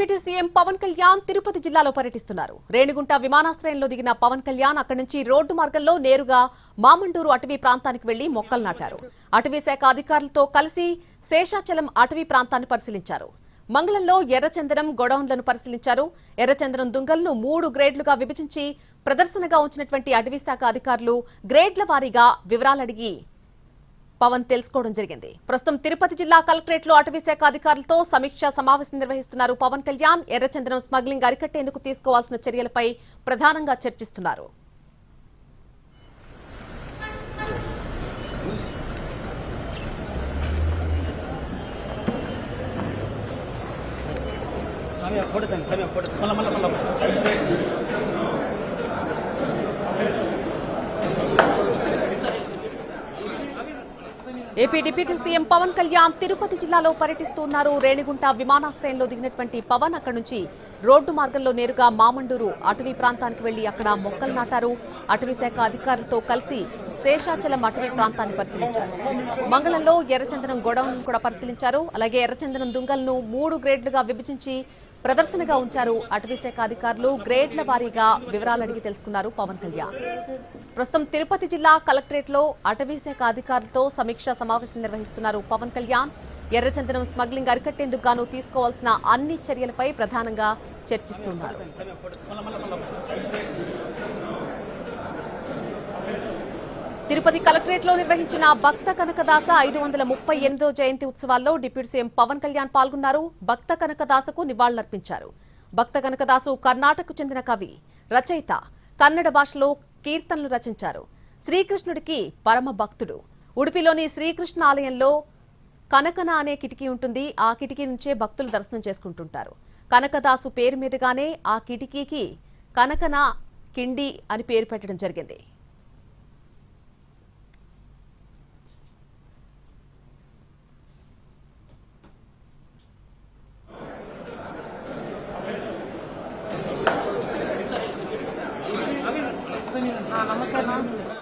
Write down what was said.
Deputy CM Pawan Kalyan Tirupati జిల్లాలో పర్యటిస్తున్నారు. రేణిగుంట విమానాశ్రయంలో దిగిన పవన్ కళ్యాణ్ అక్కడి నుంచి రోడ్డు మార్గంలో నేరుగా మామండూరు అటవీ ప్రాంతానికి వెళ్లి మొక్కలు నాటారు. అటవీ శాఖ అధికారులతో కలిసి శేషాచలం అటవీ ప్రాంతాన్ని పరిశీలించారు. మంగళంలో ఎర్రచందనం గొడౌన్లను పరిశీలించారు. ఎర్రచందనం దుంగలను 3 గ్రేడ్లుగా విభజించి ప్రదర్శనగా ఉంచినటువంటి అటవీ శాఖ అధికారులు గ్రేడ్ల వారీగా వివరాలడిగి పవన్ తెలుసుకోవడం జరిగింది. ప్రస్తుతం తిరుపతి జిల్లా కలెక్టరేట్ లో అటవీ శాఖ అధికారులతో సమీక్షా సమావేశం నిర్వహిస్తున్నారు పవన్ కళ్యాణ్. ఎర్రచందనం స్మగ్లింగ్ అరికట్టేందుకు తీసుకోవాల్సిన చర్యలపై ప్రధానంగా చర్చిస్తున్నారు. AP deputy CM Pawan Kalyan Tirupati జిల్లాలో పర్యటిస్తున్నారు. రేణిగుంట విమానాశ్రయంలో దిగినటువంటి పవన్ అక్కడి నుంచి రోడ్డు మార్గంలో నేరుగా మామండూరు అటవీ ప్రాంతానికి వెళ్లి అక్కడ మొక్కలు నాటారు. అటవీ శాఖ అధికారులతో కలిసి శేషాచలం అటవీ ప్రాంతాన్ని పరిశీలించారు. మంగళంలో ఎర్రచందనం గొడౌన్ కూడా పరిశీలించారు. అలాగే ఎర్రచందనం దుంగలను 3 గ్రేడ్లుగా విభజించి ప్రదర్శనగా ఉంచారు. అటవీ శాఖ అధికారులు గ్రేడ్ల వారీగా వివరాలు అడిగి తెలుసుకున్నారు పవన్ కళ్యాణ్. ప్రస్తుతం తిరుపతి జిల్లా కలెక్టరేట్ లో అటవీ శాఖ అధికారులతో సమీక్షా సమావేశం నిర్వహిస్తున్నారు పవన్ కళ్యాణ్. ఎర్రచందనం స్మగ్లింగ్ అరికట్టేందుకు గాను తీసుకోవాల్సిన అన్ని చర్యలపై ప్రధానంగా చర్చిస్తున్నారు. తిరుపతి కలెక్టరేట్ లో నిర్వహించిన భక్త కనకదాస 538వ జయంతి ఉత్సవాల్లో డిప్యూటీ సీఎం పవన్ కళ్యాణ్ పాల్గొన్నారు. భక్త కనకదాసకు నివాళులర్పించారు. భక్త కనకదాసు కర్ణాటకకు చెందిన కవి, రచయిత. కన్నడ భాషలో కీర్తనలు రచించారు. శ్రీకృష్ణుడికి పరమ భక్తుడు. ఉడిపిలోని శ్రీకృష్ణ ఆలయంలో కనకన అనే కిటికీ ఉంటుంది. ఆ కిటికీ నుంచే భక్తులు దర్శనం చేసుకుంటుంటారు. కనకదాసు పేరు మీదుగానే ఆ కిటికీకి కనకన కిండి అని పేరు పెట్టడం జరిగింది. నమస్కారం.